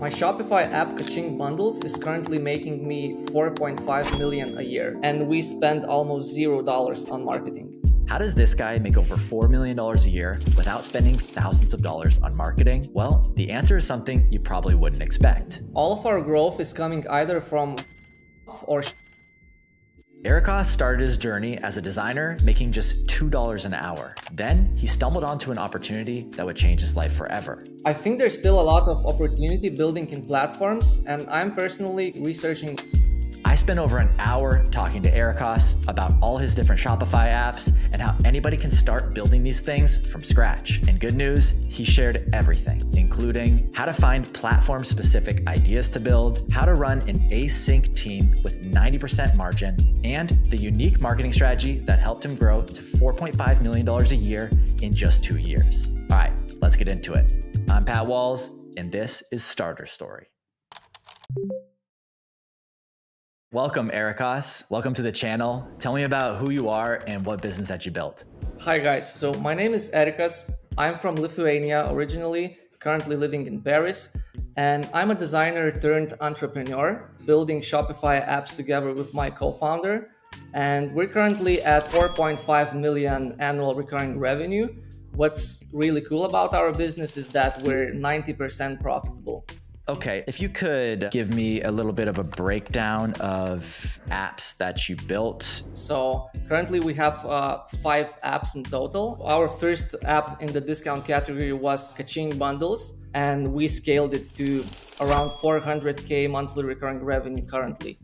My Shopify app Kaching bundles is currently making me 4.5 million a year, and we spend almost $0 on marketing. How does this guy make over $4 million a year without spending thousands of dollars on marketing? Well, the answer is something you probably wouldn't expect. All of our growth is coming either from or Erikas started his journey as a designer making just $2 an hour. Then he stumbled onto an opportunity that would change his life forever. I think there's still a lot of opportunity building in platforms, and I'm personally researching. I spent over an hour talking to Erikas about all his different Shopify apps and how anybody can start building these things from scratch. And good news, he shared everything, including how to find platform-specific ideas to build, how to run an async team with 90% margin, and the unique marketing strategy that helped him grow to $4.5 million a year in just 2 years. All right, let's get into it. I'm Pat Walls, and this is Starter Story. Welcome, Erikas. Welcome to the channel. Tell me about who you are and what business that you built. Hi guys, so my name is Erikas. I'm from Lithuania originally, currently living in Paris, and I'm a designer turned entrepreneur, building Shopify apps together with my co-founder, and we're currently at 4.5 million annual recurring revenue. What's really cool about our business is that we're 90% profitable. Okay, if you could give me a little bit of a breakdown of apps that you built. So currently we have 5 apps in total. Our first app in the discount category was Kaching bundles, and we scaled it to around 400K monthly recurring revenue currently.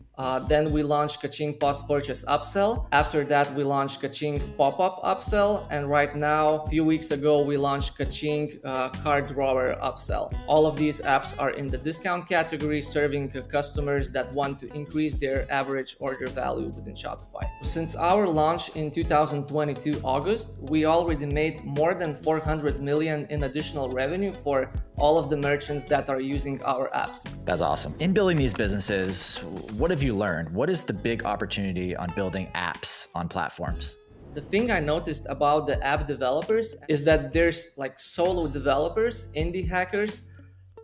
Then we launched Kaching post-purchase upsell. After that, we launched Kaching pop-up upsell. And right now, a few weeks ago, we launched Kaching card drawer upsell. All of these apps are in the discount category, serving customers that want to increase their average order value within Shopify. Since our launch in 2022 August, we already made more than 400 million in additional revenue for all of the merchants that are using our apps. That's awesome. In building these businesses, what have you learned? What is the big opportunity on building apps on platforms? The thing I noticed about the app developers is that there's like solo developers, indie hackers,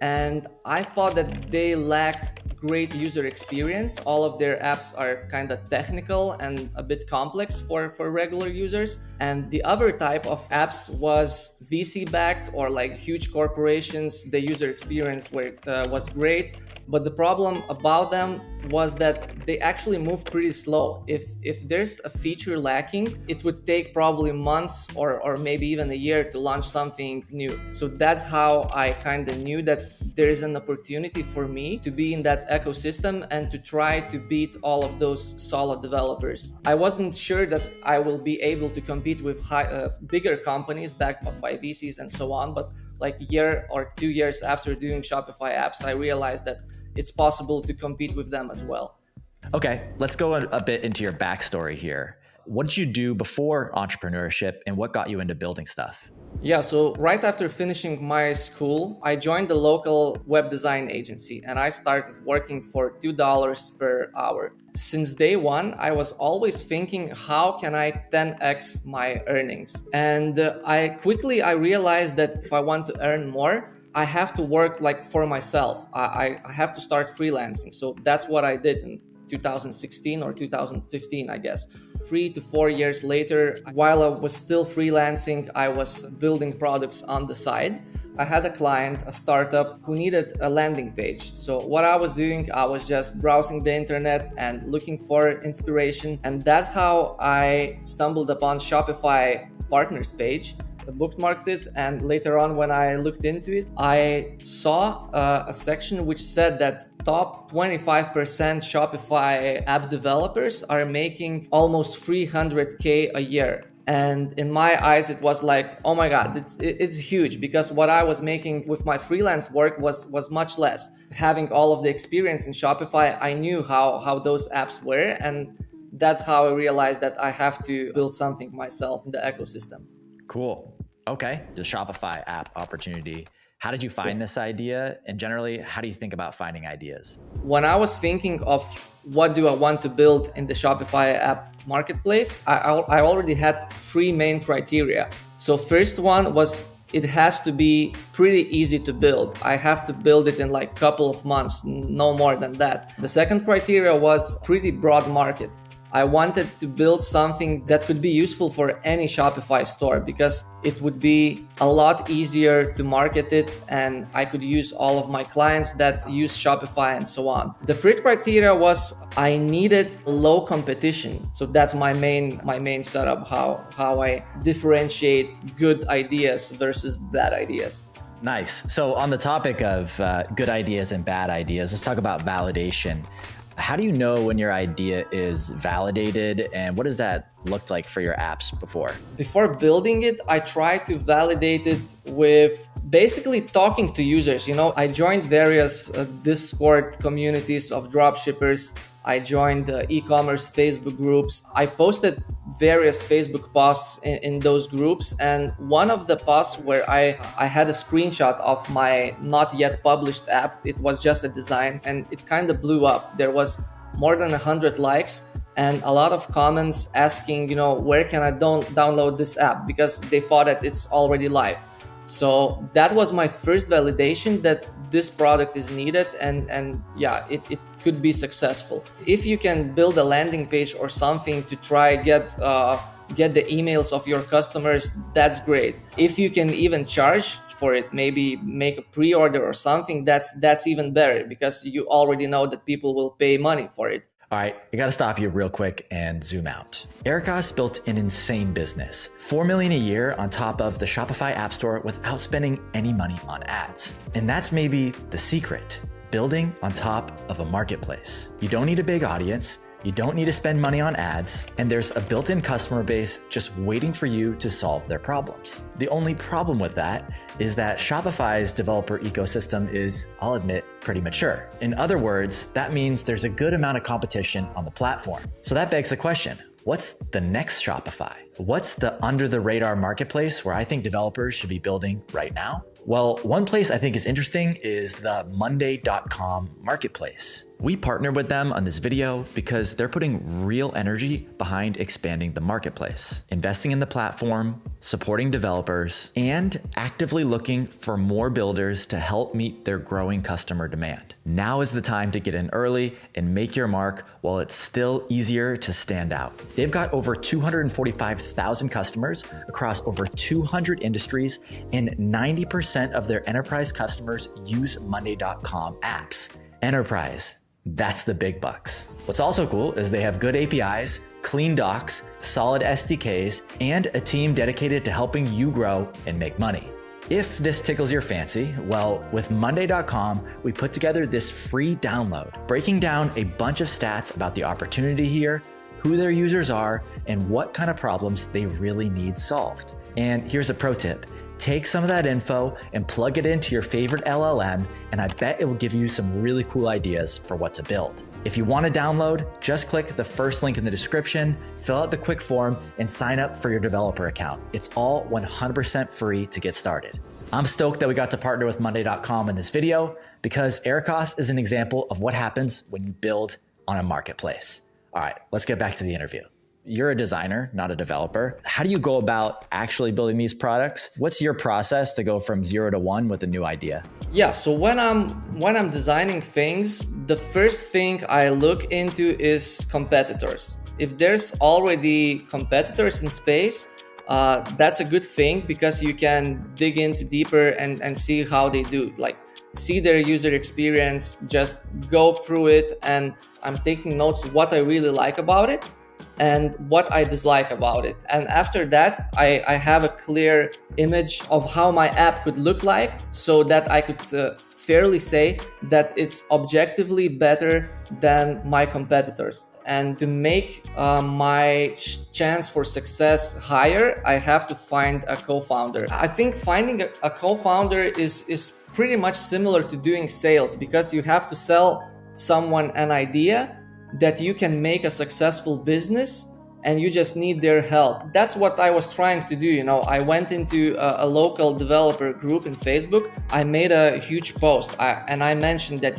and I thought that they lack great user experience. All of their apps are kind of technical and a bit complex for regular users. And the other type of apps was VC backed or like huge corporations. The user experience was great. But the problem about them was that they actually move pretty slow. If there's a feature lacking, it would take probably months or maybe even a year to launch something new. So that's how I kind of knew that there is an opportunity for me to be in that ecosystem and to try to beat all of those solid developers. I wasn't sure that I will be able to compete with bigger companies backed by VCs and so on, but like a year or 2 years after doing Shopify apps, I realized that it's possible to compete with them as well. Okay, let's go a bit into your backstory here. What did you do before entrepreneurship and what got you into building stuff? Yeah, so right after finishing my school, I joined the local web design agency and I started working for $2 per hour. Since day one, I was always thinking, how can I 10x my earnings? And I realized that if I want to earn more, I have to work like for myself. I have to start freelancing. So that's what I did in 2016 or 2015, I guess. 3 to 4 years later, while I was still freelancing, I was building products on the side. I had a client, a startup, who needed a landing page. So what I was doing, I was just browsing the internet and looking for inspiration. And that's how I stumbled upon Shopify partners page. I bookmarked it, and later on when I looked into it, I saw a section which said that top 25% Shopify app developers are making almost 300K a year. And in my eyes, it was like, oh my God, it's huge, because what I was making with my freelance work was much less. Having all of the experience in Shopify, I knew how those apps were, and that's how I realized that I have to build something myself in the ecosystem. Cool. Okay. The Shopify app opportunity. How did you find this idea? And generally, how do you think about finding ideas? When I was thinking of what do I want to build in the Shopify app marketplace, I already had 3 main criteria. So first one was it has to be pretty easy to build. I have to build it in like a couple of months, no more than that. The second criteria was pretty broad market. I wanted to build something that could be useful for any Shopify store because it would be a lot easier to market it, and I could use all of my clients that use Shopify and so on. The third criteria was I needed low competition. So that's my main setup, how I differentiate good ideas versus bad ideas. Nice. So on the topic of good ideas and bad ideas, let's talk about validation. How do you know when your idea is validated, and what does that look like for your apps before? Before building it, I tried to validate it with basically talking to users. I joined various Discord communities of dropshippers. I joined e-commerce Facebook groups. I posted various Facebook posts in those groups. And one of the posts where I had a screenshot of my not yet published app, it was just a design, and it kind of blew up. There was more than 100 likes and a lot of comments asking, where can I download this app? Because they thought that it's already live. So that was my first validation that this product is needed, and yeah, it could be successful. If you can build a landing page or something to try get the emails of your customers, that's great. If you can even charge for it, maybe make a pre-order or something, that's even better because you already know that people will pay money for it. All right, I got to stop you real quick and zoom out. Erikas built an insane business, $4 million a year on top of the Shopify App Store without spending any money on ads. And that's maybe the secret, building on top of a marketplace. You don't need a big audience. You don't need to spend money on ads, and there's a built-in customer base just waiting for you to solve their problems. The only problem with that is that Shopify's developer ecosystem is, I'll admit, pretty mature. In other words, that means there's a good amount of competition on the platform. So that begs the question, what's the next Shopify? What's the under-the-radar marketplace where I think developers should be building right now? Well, one place I think is interesting is the Monday.com marketplace. We partnered with them on this video because they're putting real energy behind expanding the marketplace, investing in the platform, supporting developers, and actively looking for more builders to help meet their growing customer demand. Now is the time to get in early and make your mark while it's still easier to stand out. They've got over 245,000 customers across over 200 industries, and 90% of their enterprise customers use Monday.com apps. Enterprise. That's the big bucks. What's also cool is they have good APIs, clean docs, solid SDKs, and a team dedicated to helping you grow and make money. If this tickles your fancy, well, with Monday.com, we put together this free download, breaking down a bunch of stats about the opportunity here, who their users are, and what kind of problems they really need solved. And here's a pro tip. Take some of that info and plug it into your favorite LLM, and I bet it will give you some really cool ideas for what to build. If you want to download, just click the first link in the description, fill out the quick form, and sign up for your developer account. It's all 100% free to get started. I'm stoked that we got to partner with Monday.com in this video because Erikas is an example of what happens when you build on a marketplace. All right, let's get back to the interview. You're a designer, not a developer. How do you go about actually building these products? What's your process to go from 0 to 1 with a new idea? Yeah, so when I'm designing things, the first thing I look into is competitors. If there's already competitors in space, that's a good thing because you can dig into deeper and see how they do, like see their user experience, just go through it, and I'm taking notes what I really like about it and what I dislike about it. And after that, I have a clear image of how my app could look like so that I could fairly say that it's objectively better than my competitors. And to make my chance for success higher, I have to find a co-founder. I think finding a co-founder is pretty much similar to doing sales because you have to sell someone an idea that you can make a successful business, and you just need their help. That's what I was trying to do. I went into a local developer group in Facebook. I made a huge post and I mentioned that,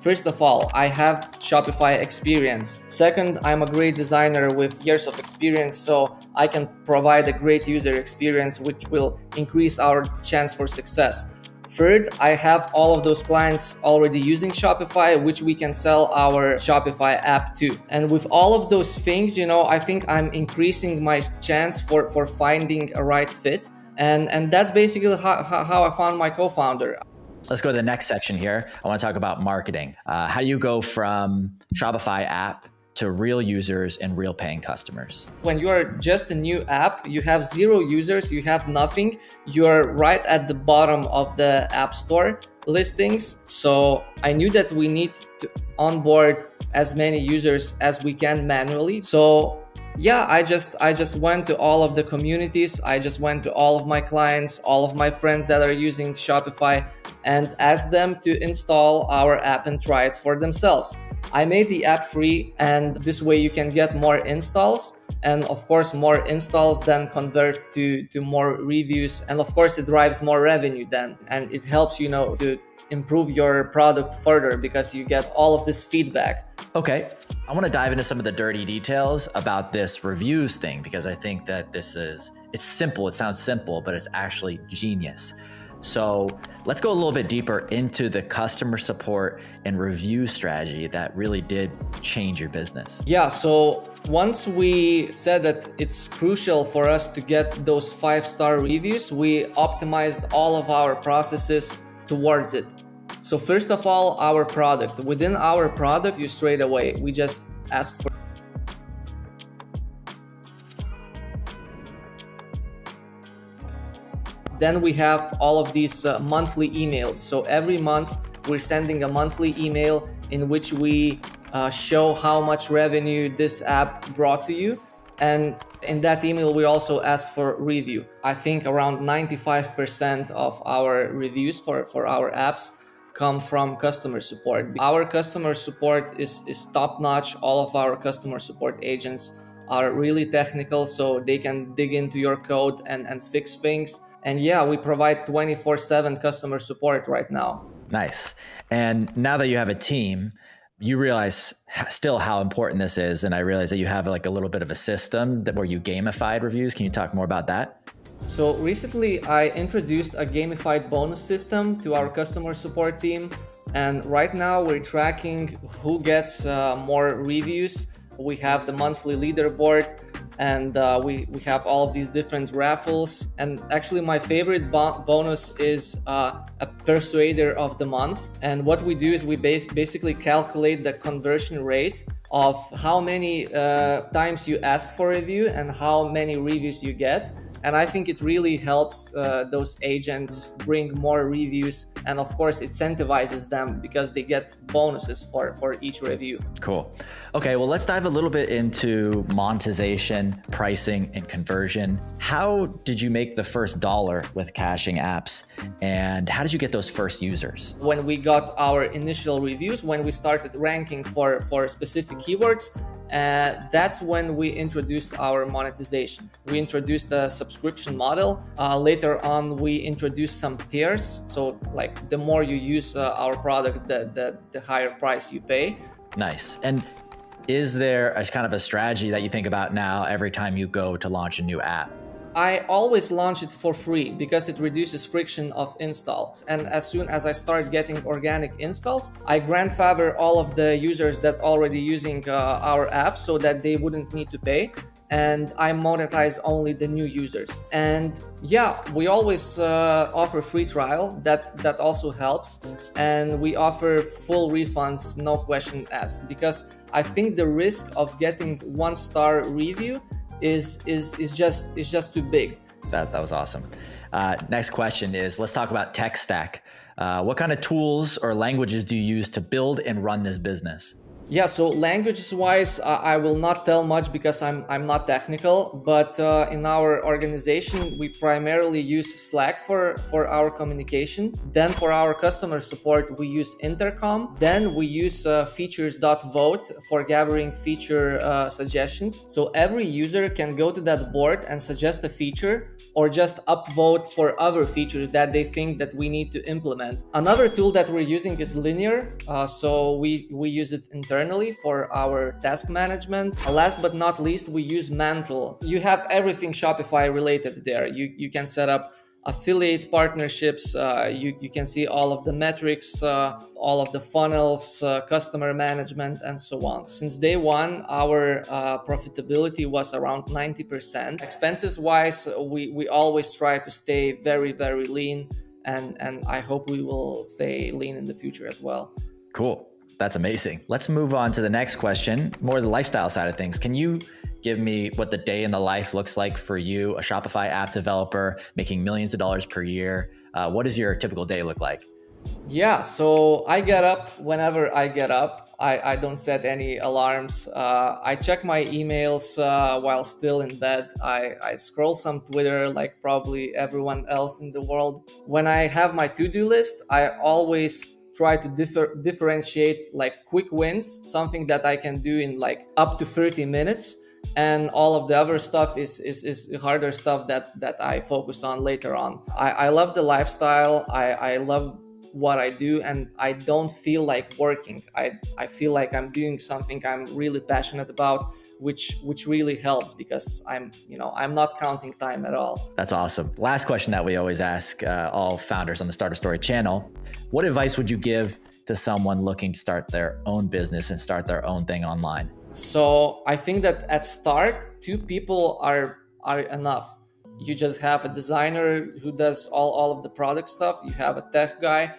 first of all, I have Shopify experience. Second, I'm a great designer with years of experience, so I can provide a great user experience, which will increase our chance for success. Third, I have all of those clients already using Shopify, which we can sell our Shopify app to. And with all of those things, I think I'm increasing my chance for finding a right fit. And that's basically how I found my co-founder. Let's go to the next section here. I want to talk about marketing. How do you go from Shopify app to real users and real paying customers? When you are just a new app, you have 0 users, you have nothing. You're right at the bottom of the App Store listings. So I knew that we need to onboard as many users as we can manually. So yeah, I just went to all of the communities. I just went to all of my clients, all of my friends that are using Shopify, and asked them to install our app and try it for themselves. I made the app free, and this way you can get more installs. And of course, more installs then convert to more reviews. And of course, it drives more revenue then. And it helps, to improve your product further because you get all of this feedback. Okay. I want to dive into some of the dirty details about this reviews thing, because I think that it's simple. It sounds simple, but it's actually genius. So let's go a little bit deeper into the customer support and review strategy that really did change your business. Yeah, so once we said that it's crucial for us to get those 5-star reviews, we optimized all of our processes towards it. So first of all, our product. Within our product, we just ask for Then we have all of these monthly emails. So every month we're sending a monthly email in which we show how much revenue this app brought to you. And in that email, we also ask for review. I think around 95% of our reviews for our apps come from customer support. Our customer support is top-notch. All of our customer support agents are really technical, so they can dig into your code and fix things. And yeah, we provide 24/7 customer support right now. Nice. And now that you have a team, you realize still how important this is. And I realize that you have like a little bit of a system where you gamified reviews. Can you talk more about that? So recently I introduced a gamified bonus system to our customer support team. And right now we're tracking who gets more reviews. We have the monthly leaderboard, and we have all of these different raffles. And actually my favorite bonus is a persuader of the month. And what we do is we basically calculate the conversion rate of how many times you ask for a review and how many reviews you get. And I think it really helps those agents bring more reviews, and of course incentivizes them because they get bonuses for each review. Cool. Okay, well, let's dive a little bit into monetization, pricing, and conversion. How did you make the first $1 with caching apps, and how did you get those first users? When we got our initial reviews, when we started ranking for specific keywords, that's when we introduced our monetization. We introduced a subscription model. Later on, we introduced some tiers. So like the more you use our product, the higher price you pay. Nice. And is there a kind of a strategy that you think about now every time you go to launch a new app? I always launch it for free because it reduces friction of installs. And as soon as I start getting organic installs, I grandfather all of the users that already using our app so that they wouldn't need to pay. And I monetize only the new users. And yeah, we always offer free trial. That also helps. And we offer full refunds, no question asked, because I think the risk of getting 1-star review is just too big. That was awesome. Next question is, let's talk about tech stack. What kind of tools or languages do you use to build and run this business? Yeah, so languages wise, I will not tell much because I'm not technical, but in our organization, we primarily use Slack for our communication. Then for our customer support, we use Intercom. Then we use features.vote for gathering feature suggestions. So every user can go to that board and suggest a feature or just upvote for other features that they think that we need to implement. Another tool that we're using is Linear. So we use it internally for our task management. Last but not least, we use Mantle. You have everything Shopify related there. You can set up affiliate partnerships. You can see all of the metrics, all of the funnels, customer management, and so on. Since day one, our profitability was around 90%. Expenses wise, we always try to stay very, very lean, and I hope we will stay lean in the future as well. Cool. That's amazing. Let's move on to the next question, more the lifestyle side of things. Can you give me what the day in the life looks like for you, a Shopify app developer making millions of dollars per year? What does your typical day look like? Yeah, so I get up whenever I get up. I don't set any alarms. I check my emails while still in bed. I scroll some Twitter like probably everyone else in the world. When I have my to-do list, I always try to differentiate like quick wins, something that I can do in like up to 30 minutes. And all of the other stuff is harder stuff that I focus on later on. I love the lifestyle. I love what I do, and I don't feel like working. I feel like I'm doing something I'm really passionate about, which really helps because I'm not counting time at all. That's awesome. Last question that we always ask all founders on the Starter Story channel. What advice would you give to someone looking to start their own business and start their own thing online? So I think that at start, 2 people are enough. You just have a designer who does all of the product stuff. You have a tech guy,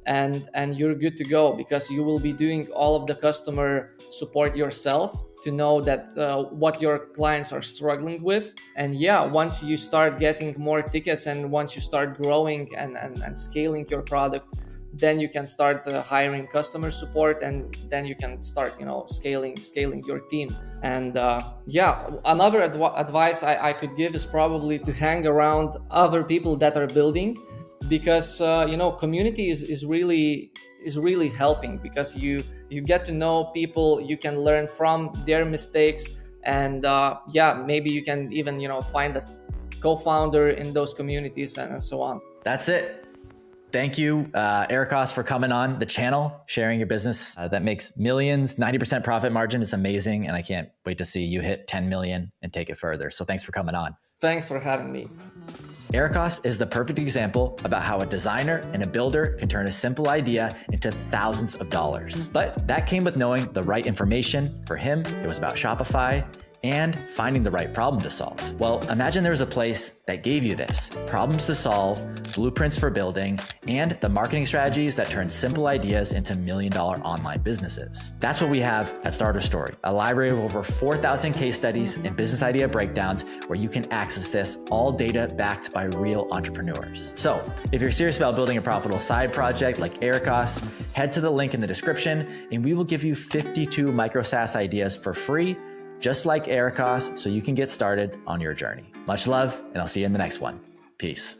and you're good to go because you will be doing all of the customer support yourself to know that what your clients are struggling with. And yeah, once you start getting more tickets and once you start growing and scaling your product, then you can start hiring customer support, and then you can start scaling your team. And another advice I could give is probably to hang around other people that are building, because community is really helping, because you get to know people, you can learn from their mistakes, and maybe you can even find a co-founder in those communities and so on. That's it. Thank you, Erikas, for coming on the channel, sharing your business that makes millions. 90% profit margin is amazing, and I can't wait to see you hit 10 million and take it further. So thanks for coming on. Thanks for having me. Erikas is the perfect example about how a designer and a builder can turn a simple idea into thousands of dollars. But that came with knowing the right information. For him, it was about Shopify and finding the right problem to solve. Well, imagine there was a place that gave you this: problems to solve, blueprints for building, and the marketing strategies that turn simple ideas into million-dollar online businesses. That's what we have at Starter Story, a library of over 4,000 case studies and business idea breakdowns where you can access this, all data backed by real entrepreneurs. So if you're serious about building a profitable side project like Erikas, head to the link in the description and we will give you 52 micro SaaS ideas for free, just like Erikas, so you can get started on your journey. Much love, and I'll see you in the next one. Peace.